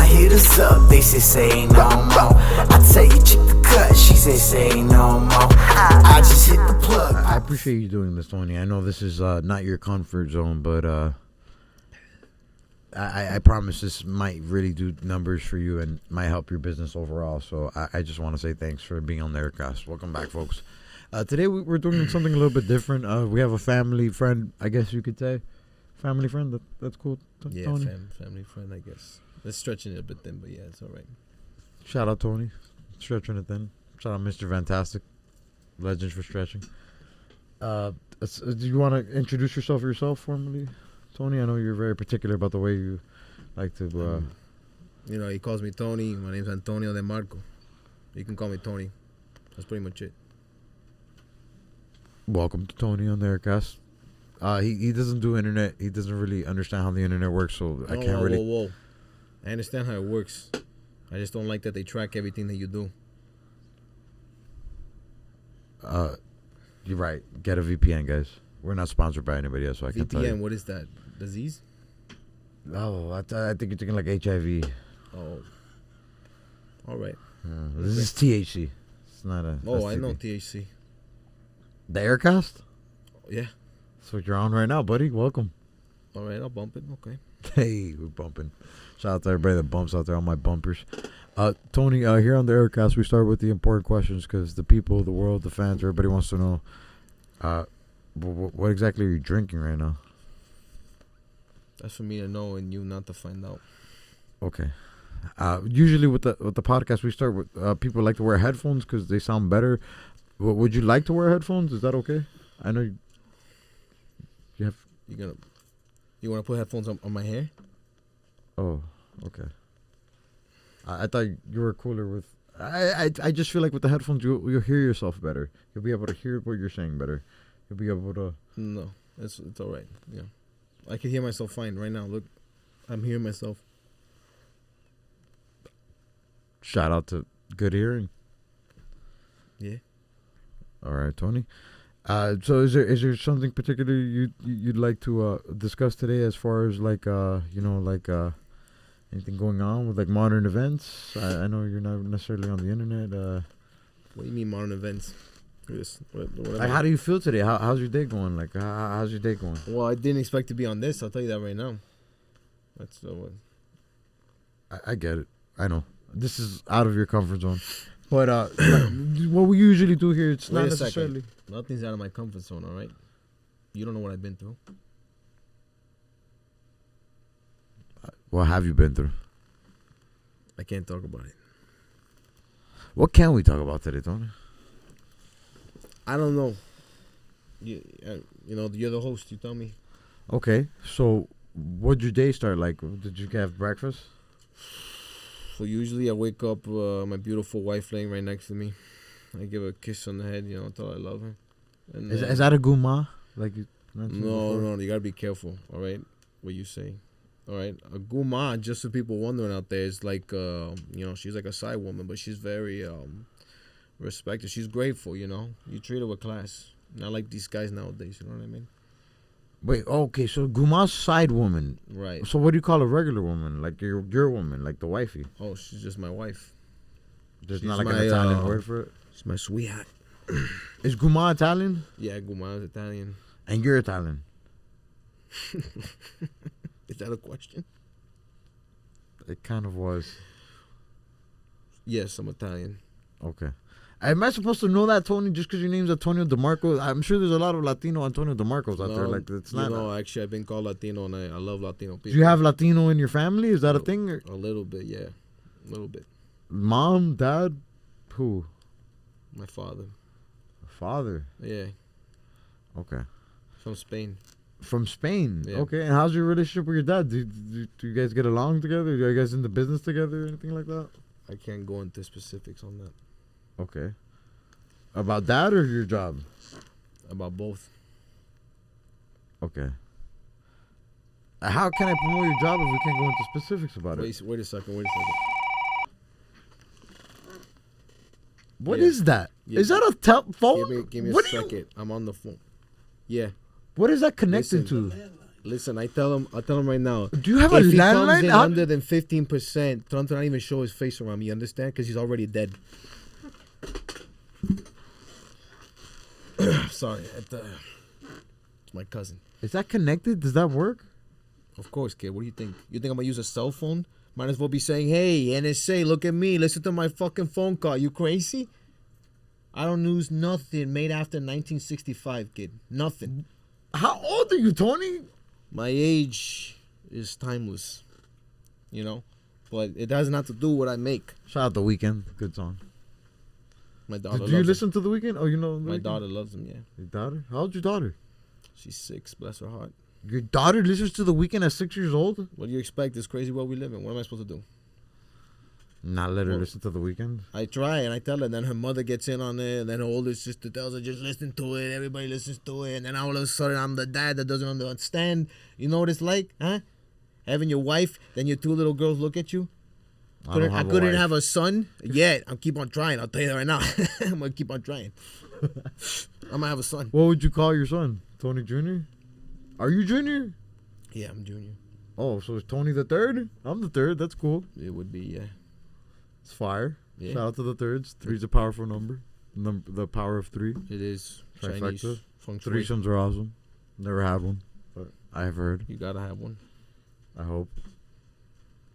hit us up, they say no more. I tell you check the cut, she say no more. I just hit the plug. I appreciate you doing this, Tony. I know this is not your comfort zone, but I promise this might really do numbers for you and might help your business overall. So I just want to say thanks for being on the Aircast. Welcome back, folks. Today we're doing something a little bit different. We have a family friend, I guess you could say. Family friend, that's cool, yeah, Tony? family friend, I guess. It's stretching it a bit thin, but yeah, it's all right. Shout out, Tony. Stretching it thin. Shout out, Mr. Fantastic. Legends for stretching. Do you want to introduce yourself formally, Tony? I know you're very particular about the way you like to... he calls me Tony. My name's Antonio DeMarco. You can call me Tony. That's pretty much it. Welcome to Tony on the Aircast. He doesn't do internet. He doesn't really understand how the internet works, so I can't really... Whoa. I understand how it works. I just don't like that they track everything that you do. You're right. Get a VPN, guys. We're not sponsored by anybody else, so I can't tell you. VPN, what is that? Disease? Oh, I think you're thinking like HIV. Oh. All right. This is THC. It's not a... Oh, I know THC. The Aircast? Yeah. That's what you're on right now, buddy. Welcome. All right, I'll bump it. Okay. Hey, we're bumping. Shout out to everybody that bumps out there on my bumpers. Tony, here on the Aircast, we start with the important questions because the people, the world, the fans, everybody wants to know what exactly are you drinking right now? That's for me to know and you not to find out. Okay. Usually with the podcast, we start with people like to wear headphones because they sound better. Would you like to wear headphones? Is that okay? I know you have... You want to put headphones on my hair? Oh, okay. I thought you were cooler with... I just feel like with the headphones, you'll hear yourself better. You'll be able to hear what you're saying better. You'll be able to... No, it's all right. Yeah, I can hear myself fine right now. Look, I'm hearing myself. Shout out to good hearing. Yeah. All right, Tony. So is there something particular you'd like to discuss today as far as anything going on with like modern events? I know you're not necessarily on the internet. What do you mean modern events? How do you feel today? How's your day going? Like how's your day going? Well, I didn't expect to be on this. I'll tell you that right now. That's what. I get it. I know this is out of your comfort zone. But what we usually do here, it's not necessarily... Nothing's out of my comfort zone, all right? You don't know what I've been through. What have you been through? I can't talk about it. What can we talk about today, Tony? I don't know. You're the host. You tell me. Okay, so what'd your day start like? Did you have breakfast? So usually I wake up, my beautiful wife laying right next to me. I give her a kiss on the head, tell her I love her. And is that a guma? Like you mentioned No, before? you gotta be careful, all right? What you say, all right? A guma, just so people wondering out there, is like, she's like a side woman, but she's very respected. She's grateful, You treat her with class, not like these guys nowadays. You know what I mean? Wait, okay, so guma's side woman. Right. So what do you call a regular woman? Like your woman, like the wifey? Oh, she's just my wife. There's She's not like my, an Italian word for it? She's my sweetheart. Is guma Italian? Yeah, guma is Italian. And you're Italian? Is that a question? It kind of was. Yes, I'm Italian. Okay. Am I supposed to know that, Tony, just because your name's Antonio DeMarco? I'm sure there's a lot of Latino Antonio DeMarcos out there. Like, it's not. Actually, I've been called Latino, and I love Latino people. Do you have Latino in your family? Is that a thing? Or? A little bit, yeah. A little bit. Mom, dad, who? My father. Father? Yeah. Okay. From Spain. From Spain? Yeah. Okay. And how's your relationship with your dad? Do you guys get along together? Are you guys in the business together or anything like that? I can't go into specifics on that. Okay. About that or your job? About both. Okay. How can I promote your job if we can't go into specifics about it? Wait a second. What is that? Yeah. Is that a phone? Give me a second. I'm on the phone. Yeah. What is that connected Listen. to? Listen, I'll tell him right now. Do you have If a he comes landline? in How- under than 15%, Toronto not even show his face around me. You understand? Because he's already dead. Sorry, it's my cousin. Is that connected? Does that work? Of course, kid. What do you think? You think I'm gonna use a cell phone? Might as well be saying, "Hey, NSA, look at me. Listen to my fucking phone call. You crazy?" I don't use nothing made after 1965, kid. Nothing. How old are you, Tony? My age is timeless, you know, but it has not to do with what I make. Shout out The Weeknd. Good song. My daughter. Do you loves listen to The Weeknd? Oh, you know The him. My Weeknd? daughter loves him. Yeah, Your daughter? How old's your daughter? she's 6. Bless her heart. Your daughter listens to The Weeknd at 6 years old? What do you expect? This crazy world we live in. What am I supposed to do? Not let her Well- listen to The Weeknd? I try and I tell her, and then her mother gets in on it, and then her older sister tells her, just listen to it, everybody listens to it, and then all of a sudden I'm the dad that doesn't understand. You know what it's like, huh? Having your wife, then your 2 little girls look at you. I couldn't have a son yet. I'll keep on trying. I'll tell you that right now. I'm gonna keep on trying. I'm gonna have a son. What would you call your son? Tony Jr.? Are you Junior? Yeah, I'm junior. Oh, so it's Tony the third? I'm the third. That's cool. It would be, yeah. It's fire. Yeah. Shout out to the thirds. Three's a powerful number. The power of 3. It is Trifecta. Chinese feng shui. Threesomes are awesome. Never had one, but I have heard. You gotta have one. I hope.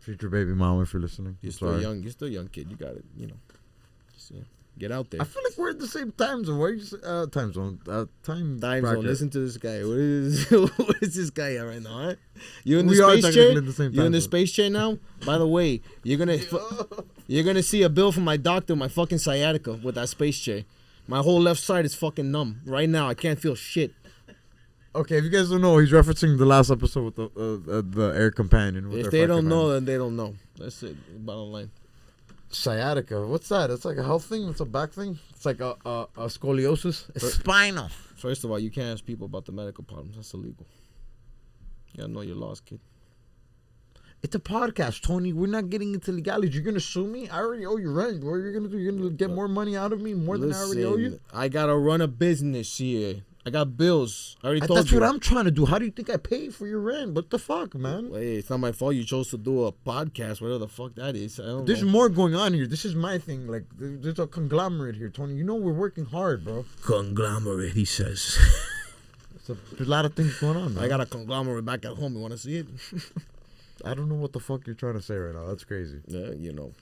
Future baby mama, if you're listening. You're I'm still sorry. young. You're still a young kid. You got it. You know. Just, get out there. I feel like we're at the same time zone. Why are you time zone? Time Time zone. bracket. Listen to this guy. What is what is this guy at right now? Huh? You in the We are space technically chair? in the same You in time the zone. space chair now? By the way, you're gonna see a bill from my doctor, my fucking sciatica with that space chair. My whole left side is fucking numb right now. I can't feel shit. Okay, if you guys don't know, he's referencing the last episode with the Heir companion. With If their they don't fucking know, man. then they don't know. That's it. Bottom line. Sciatica. What's that? It's like a health thing. It's a back thing. It's like a scoliosis. It's spinal. First of all, you can't ask people about the medical problems. That's illegal. You gotta know your laws, kid. It's a podcast, Tony. We're not getting into legalities. You're gonna sue me? I already owe you rent. What are you gonna do? You're gonna get more money out of me, more than I already owe you? Listen, I gotta run a business here. I got bills. I already told That's you. what I'm trying to do. How do you think I pay for your rent? What the fuck, man? Hey, it's not my fault you chose to do a podcast, whatever the fuck that is. I don't There's know. more going on here. This is my thing. Like, there's a conglomerate here, Tony. You know we're working hard, bro. Conglomerate, he says. There's a lot of things going on, man. I got a conglomerate back at home. You want to see it? I don't know what the fuck you're trying to say right now. That's crazy. Yeah, you know.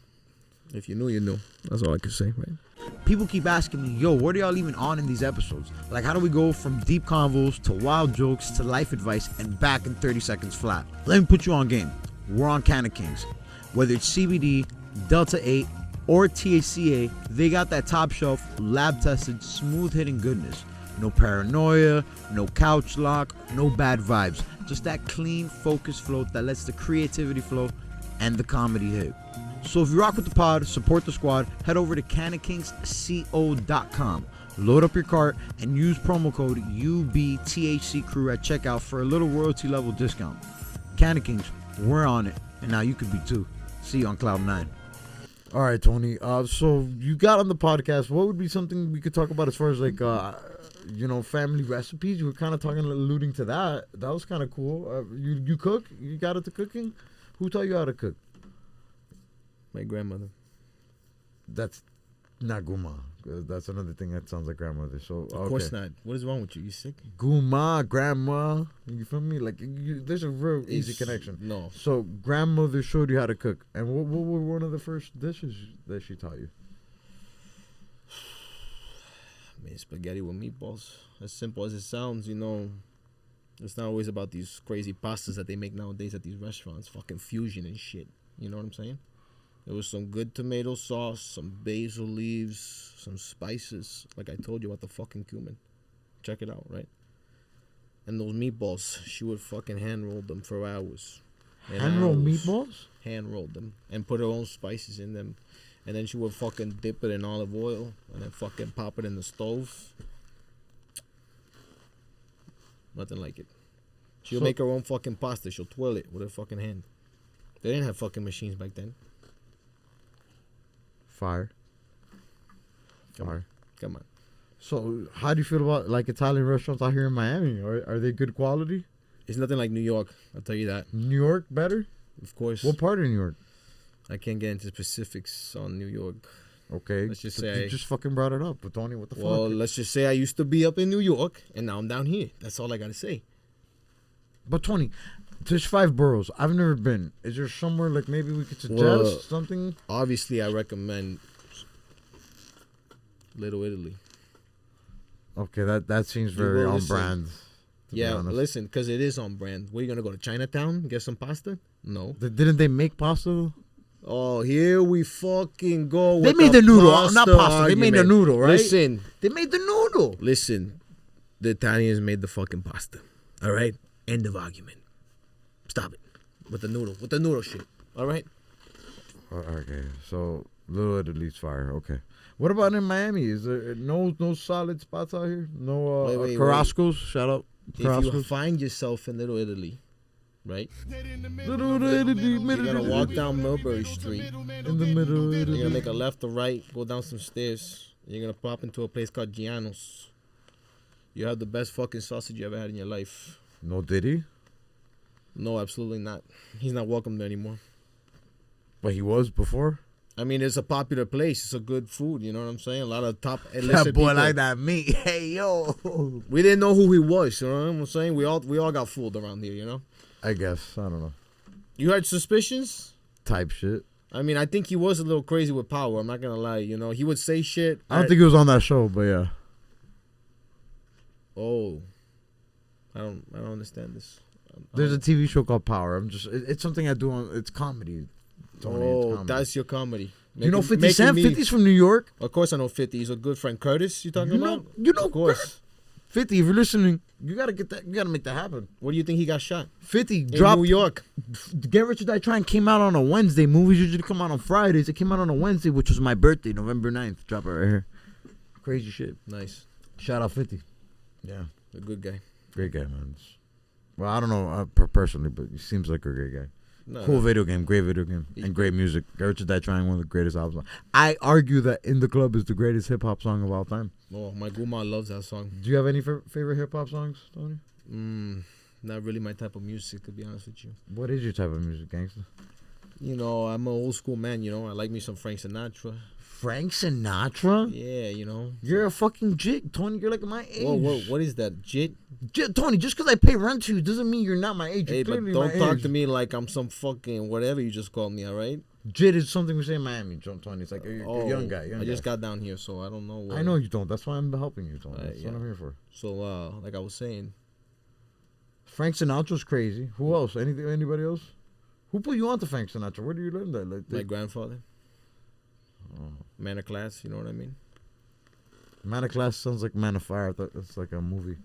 If you knew, you knew. That's all I can say, right? People keep asking me, yo, what are y'all even on in these episodes? Like, how do we go from deep convos to wild jokes to life advice and back in 30 seconds flat? Let me put you on game. We're on Canna Kings. Whether it's CBD, Delta 8, or THCA, they got that top shelf, lab tested, smooth hitting goodness. No paranoia, no couch lock, no bad vibes. Just that clean, focused flow that lets the creativity flow and the comedy hit. So if you rock with the pod, support the squad, head over to cannakingsco.com. Load up your cart and use promo code UBTHCCrew at checkout for a little royalty level discount. Canna Kings, we're on it. And now you could be too. See you on Cloud 9. All right, Tony. So you got on the podcast. What would be something we could talk about as far as like, family recipes? You were kind of alluding to that. That was kind of cool. You cook? You got into cooking? Who taught you how to cook? My grandmother. That's not Guma. That's another thing that sounds like grandmother. So Of course not. What is wrong with you? You sick? Guma, grandma. You feel me? Like there's a real easy connection. No. So grandmother showed you how to cook, and what were one of the first dishes that she taught you? I mean, spaghetti with meatballs. As simple as it sounds, you know. It's not always about these crazy pastas that they make nowadays at these restaurants. Fucking fusion and shit. You know what I'm saying? There was some good tomato sauce, some basil leaves, some spices. Like I told you about the fucking cumin. Check it out, right? And those meatballs, she would fucking hand roll them for hours. And Hand roll hours. meatballs? Hand rolled them and put her own spices in them. And then she would fucking dip it in olive oil and then fucking pop it in the stove. Nothing like it. She'll So- make her own fucking pasta. She'll twirl it with her fucking hand. They didn't have fucking machines back then. Fire. Come Fire. on. Come on. So how do you feel about like Italian restaurants out here in Miami? Are they good quality? It's nothing like New York. I'll tell you that. New York better? Of course. What part of New York? I can't get into specifics on New York. Okay. Let's just but say you just fucking brought it up, but Tony, what the Well, fuck? let's just say I used to be up in New York, and now I'm down here. That's all I gotta say. But Tony, there's 5 boroughs. I've never been. Is there somewhere like maybe we could suggest Well, something? Obviously, I recommend Little Italy. Okay, that seems very will on listen. brand. to be Yeah, honest. listen, because it is on brand. Where you gonna go to Chinatown and get some pasta? No. Didn't they make pasta though? Oh, here we fucking go. They with made the noodle, not pasta pasta. They made the argument. noodle, right? Listen, They made the noodle. the Italians made the fucking pasta. All right, end of argument. Stop it with the noodle shit. All right. Okay, so Little Italy's fire. Okay. What about in Miami? Is there no solid spots out here? No Wait. Carrasco's? Shout out If you Carrasco's. find yourself in Little Italy, right? Little Italy, You're gonna walk down Mulberry Street. in the middle of You're Italy. gonna make a left or right, go down some stairs. You're gonna pop into a place called Giano's. You have the best fucking sausage you ever had in your life. No, did he? No, absolutely not. He's not welcome there anymore. But he was before. I mean, it's a popular place. It's a good food. You know what I'm saying? A lot of top That illicit boy people. like that meat. Hey yo. We didn't know who he was. You know what I'm saying? We all got fooled around here. You know. I guess I don't know. You had suspicions? Type shit. I mean, I think he was a little crazy with power. I'm not gonna lie. You know, he would say shit. I don't think he was on that show, but yeah. Oh, I don't understand this. There's a TV show called Power. It's something I do on. It's comedy. Tony, it's Oh, comedy. that's your comedy. You know 50 making Cent? me- 50's from New York. Of course, I know 50. He's a good friend. Curtis, you talking about? You know, Of course. 50. If you're listening, you gotta get that. You gotta make that happen. What do you think he got shot? 50 In dropped. New York. Get Rich or Die Trying came out on a Wednesday. Movies usually come out on Fridays. It came out on a Wednesday, which was my birthday, November 9th. Drop it right here. Crazy shit. Nice. Shout out 50. Yeah, A good guy. great guy, man. Well, I don't know personally, but he seems like a great guy. No, Cool no. video game, great video game, and great music. Get Rich or Die Trying, one of the greatest albums. I argue that In the Club is the greatest hip hop song of all time. Oh, my grandma loves that song. Do you have any favorite hip hop songs, Tony? Not really my type of music, to be honest with you. What is your type of music, gangster? You know, I'm an old school man. You know, I like me some Frank Sinatra. Frank Sinatra? Yeah, you know. You're a fucking jit, Tony. You're like my age. Whoa, what is that? Jit? Tony, just because I pay rent to you doesn't mean you're not my age. You're Hey, but clearly don't my talk age. to me like I'm some fucking whatever you just called me, all right? Jit is something we say in Miami, Tony. It's like a young guy. I just got down here, so I don't know. I know you don't. That's why I'm helping you, Tony. That's yeah. what I'm here for. So, like I was saying, Frank Sinatra's crazy. Who else? Anybody else? Who put you on to Frank Sinatra? Where do you learn that? Like, my grandfather, man of class, you know what I mean? Man of Class sounds like Man of Fire. I thought it's like a movie.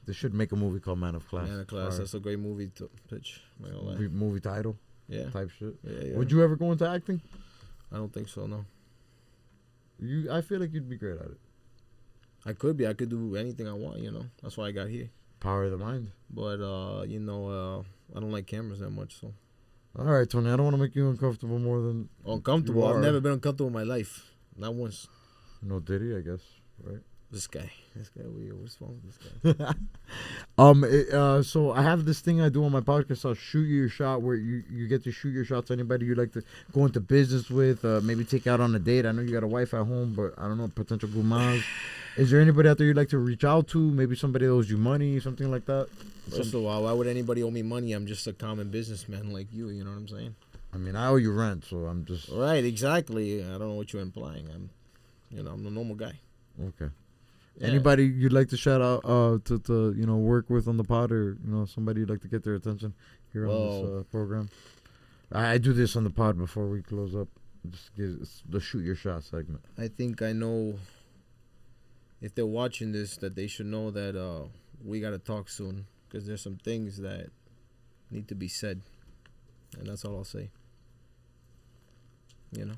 They should make a movie called Man of Class. Man of class, Fire. that's a great movie to pitch. Not gonna lie. Movie title Yeah. type shit. Yeah. Would you ever go into acting? I don't think so, no. I feel like you'd be great at it. I could be. I could do anything I want, you know. That's why I got here. Power of the mind. But, you know, I don't like cameras that much, so. All right, Tony. I don't want to make you uncomfortable more than Uncomfortable. You I've are. never been uncomfortable in my life. Not once. no Diddy, I guess. Right. This guy, what's wrong with this guy? So I have this thing I do on my podcast called Shoot Your Shot, where you get to shoot your shot to anybody you like to go into business with, maybe take out on a date. I know you got a wife at home, but I don't know, potential gumas. Is there anybody out there you'd like to reach out to? Maybe somebody that owes you money, something like that? First of all, why would anybody owe me money? I'm just a common businessman like you know what I'm saying? I mean, I owe you rent, so I'm just... Right, exactly. I don't know what you're implying. I'm a normal guy. Okay. Yeah. Anybody you'd like to shout out to work with on the pod, or somebody you'd like to get their attention here on this program? I do this on the pod before we close up. Just it's the Shoot Your Shot segment. I think I know if they're watching this that they should know that we got to talk soon because there's some things that need to be said. And that's all I'll say. You know?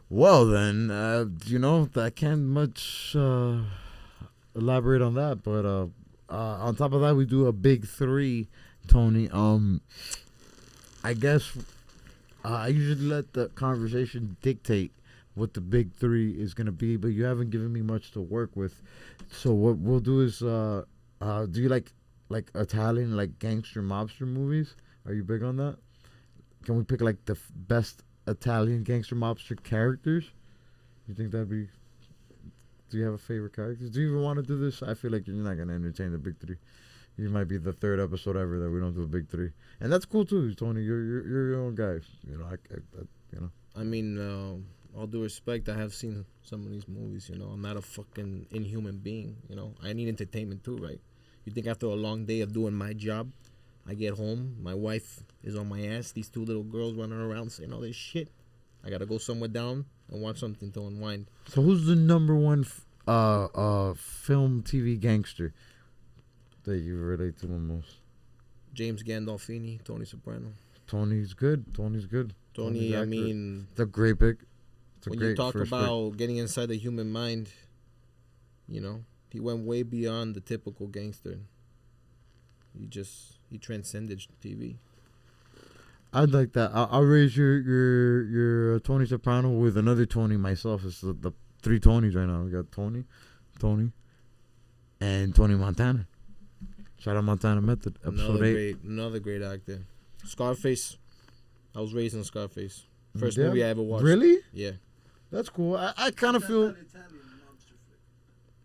Well, then, I can't much elaborate on that. But on top of that, we do a big 3, Tony. I guess I usually let the conversation dictate what the big 3 is going to be, but you haven't given me much to work with. So what we'll do is, do you like like Italian like gangster mobster movies? Are you big on that? Can we pick like the best Italian gangster mobster characters? You think that'd be? Do you have a favorite character? Do you even want to do this? I feel like you're not gonna entertain the big three. You might be the third episode ever that we don't do a big three, and that's cool too, Tony. You're your own guy. You know, you know. I mean, all due respect, I have seen some of these movies. You know, I'm not a fucking inhuman being. You know, I need entertainment too, right? You think after a long day of doing my job, I get home, my wife is on my ass, these two little girls running around saying all this shit. I gotta go somewhere down and watch something to unwind. So who's the number one film TV gangster that you relate to the most? James Gandolfini, Tony Soprano. Tony's good. Tony's Tony, I accurate. mean, It's a great pick. It's a when great you talk first about getting inside the human mind, you know, he went way beyond the typical gangster. He transcended TV. I'd like that. I'll raise your Tony Soprano with another Tony myself. It's the three Tonys right now. We got Tony, and Tony Montana. Shout out Montana Method. Episode 8. Another great actor. Scarface. I was raised on Scarface. First Yeah? movie I ever watched. Really? Yeah. That's cool. I kind of feel.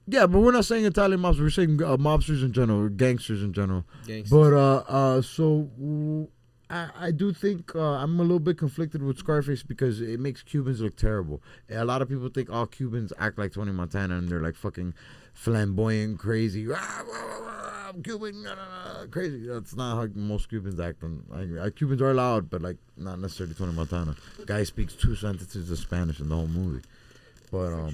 Yeah, but we're not saying Italian mobsters. We're saying mobsters in general, gangsters in general. Gangsters. But I do think I'm a little bit conflicted with Scarface because it makes Cubans look terrible. A lot of people think all Cubans act like Tony Montana and they're like fucking flamboyant, crazy. I'm Cuban, crazy. That's not how most Cubans act. Cubans are loud, but like not necessarily Tony Montana. Guy speaks 2 sentences of Spanish in the whole movie. But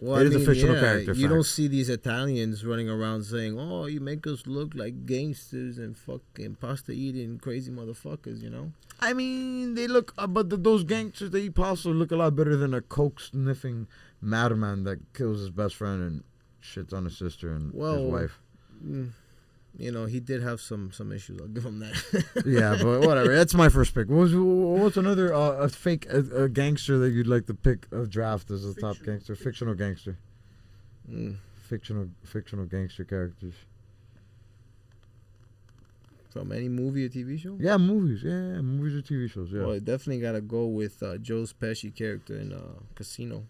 well, it is a fictional character. You don't facts. see these Italians running around saying, "Oh, you make us look like gangsters and fucking pasta eating crazy motherfuckers," you know? I mean, they look, but those gangsters that eat pasta look a lot better than a coke sniffing madman that kills his best friend and shits on his sister and his wife. You know, he did have some issues. I'll give him that. Yeah, but whatever. That's my first pick. What's another a fake a gangster that you'd like to pick a draft as a top gangster? Fictional gangster. Fictional gangster characters. From any movie or TV show? Yeah, movies. Yeah, movies or TV shows. Yeah. Well, I definitely got to go with Joe Pesci character in Casino.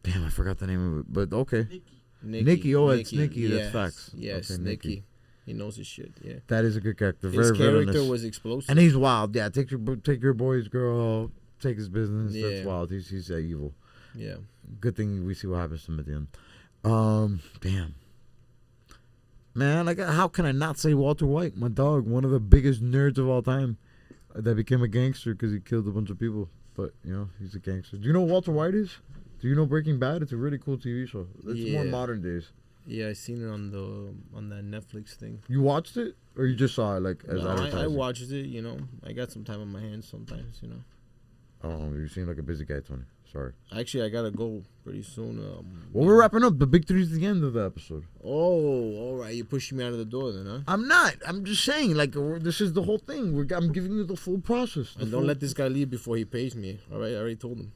Damn, I forgot the name of it. But okay. Nicky. It's Nicky. Yes. That's facts. Yes, okay, Nicky. He knows his shit. Yeah. That is a good character. His Very character villainous. was explosive. And he's wild. Yeah, take your boy's girl, take his business. Yeah. That's wild. He's evil. Yeah. Good thing we see what happens to him at the end. Damn. Man, like, how can I not say Walter White, my dog, one of the biggest nerds of all time, that became a gangster because he killed a bunch of people. But you know, he's a gangster. Do you know what Walter White is? Do you know Breaking Bad? It's a really cool TV show. It's more modern days. Yeah, I seen it on that Netflix thing. You watched it, or you just saw it like as No, advertising? I watched it. You know, I got some time on my hands sometimes. You know. Oh, you seem like a busy guy, Tony. Sorry. Actually, I gotta go pretty soon. Well, we're wrapping up. The big three's the end of the episode. Oh, all right. You're pushing me out of the door then, huh? I'm not. I'm just saying, like, this is the whole thing. I'm giving you the full process. And don't let this guy leave before he pays me. All right, I already told him.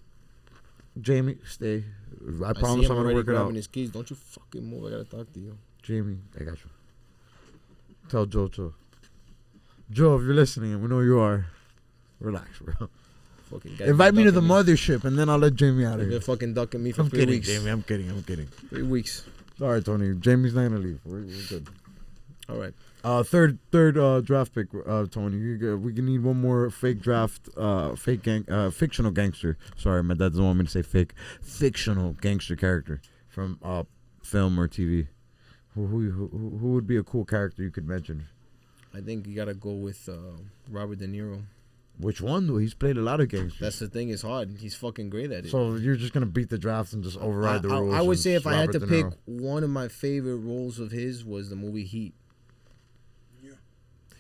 Jamie, stay. I I promise see I'm him gonna already work it out. grabbing his keys. Don't you fucking move. I gotta talk to you. Jamie, I got you. Tell Joe. Joe, if you're listening, and we know you are, relax, bro. Fucking guy Invite me to the ducking mothership, and then I'll let Jamie out of They've here. been fucking ducking me for I'm 3 kidding, weeks. Jamie. I'm kidding. 3 weeks. All right, Tony. Jamie's not gonna leave. We're good. All right. Third draft pick, Tony. We can need one more fake draft, fictional gangster. Sorry, my dad doesn't want me to say fake. Fictional gangster character from film or TV. Who would be a cool character you could mention? I think you gotta go with Robert De Niro. Which one though? He's played a lot of gangsters. That's the thing. It's hard. He's fucking great at it. So you're just gonna beat the draft and just override the rules. I would and say if I had Robert to De pick Niro. one of my favorite roles of his was the movie Heat.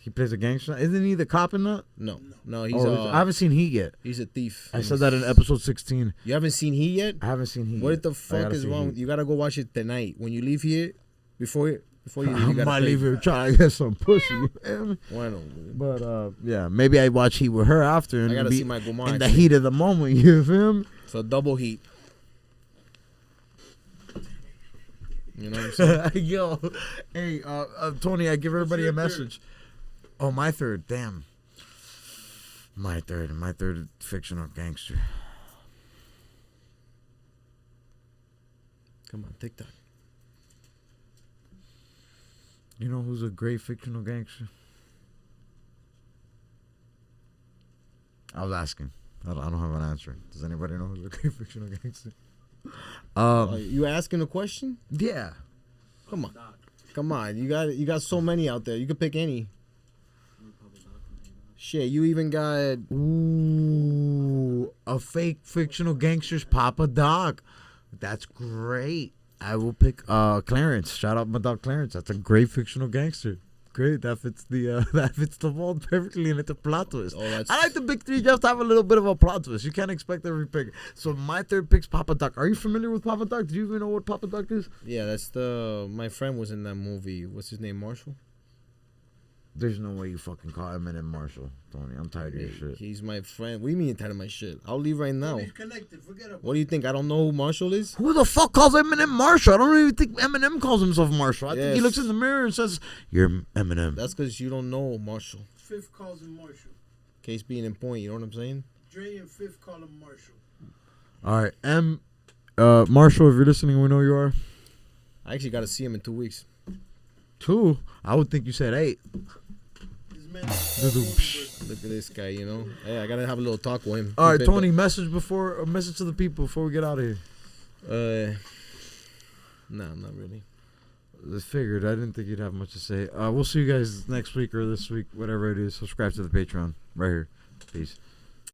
He plays a gangster. Isn't he the cop in that? No, he's I haven't seen Heat yet. he's a thief. I said that in episode 16. You haven't seen Heat yet? I haven't seen Heat. What yet. the I fuck gotta is see wrong? Heat. You gotta go watch it tonight. When you leave here, before you leave, I you gotta might pay. leave here trying to get some pussy. You feel me? Why not? But yeah, maybe I watch Heat with her after. And I gotta be see my Gomar. in the heat of the moment. You feel me? So double Heat. You know what I'm saying? Yo, hey, Tony, I give everybody a message. Oh, my third. Damn. My third fictional gangster. Come on, TikTok. You know who's a great fictional gangster? I was asking. I don't have an answer. Does anybody know who's a great fictional gangster? You asking a question? Yeah. Come on. You got so many out there. You could pick any. Shit, you even got. Ooh, a fake fictional gangster's Papa Doc. That's great. I will pick Clarence. Shout out my dog Clarence. That's a great fictional gangster. Great. That fits the mold perfectly, and it's a plot twist. Oh, I like the big three just to have a little bit of a plot twist. You can't expect every pick. So my third pick's Papa Doc. Are you familiar with Papa Doc? Do you even know what Papa Doc is? Yeah, that's my friend was in that movie. What's his name? Marshall? There's no way you fucking call Eminem Marshall, Tony. I'm tired of your shit. He's my friend. What do you mean you're tired of my shit? I'll leave right now. He's connected. Forget about What do you think? I don't know who Marshall is? Who the fuck calls Eminem Marshall? I don't even think Eminem calls himself Marshall. I think he Yes. looks in the mirror and says, "You're Eminem." That's because you don't know Marshall. Fifth calls him Marshall. Case being in point, you know what I'm saying? Dre and Fifth call him Marshall. All right, Marshall, if you're listening, we know you are. I actually got to see him in 2 weeks. 2? I would think you said 8. His man. Look at this guy, you know? Hey, I got to have a little talk with him. All right, Tony, message to the people before we get out of here. Nah, not really. I figured. I didn't think you'd have much to say. We'll see you guys next week or this week, whatever it is. Subscribe to the Patreon right here. Peace.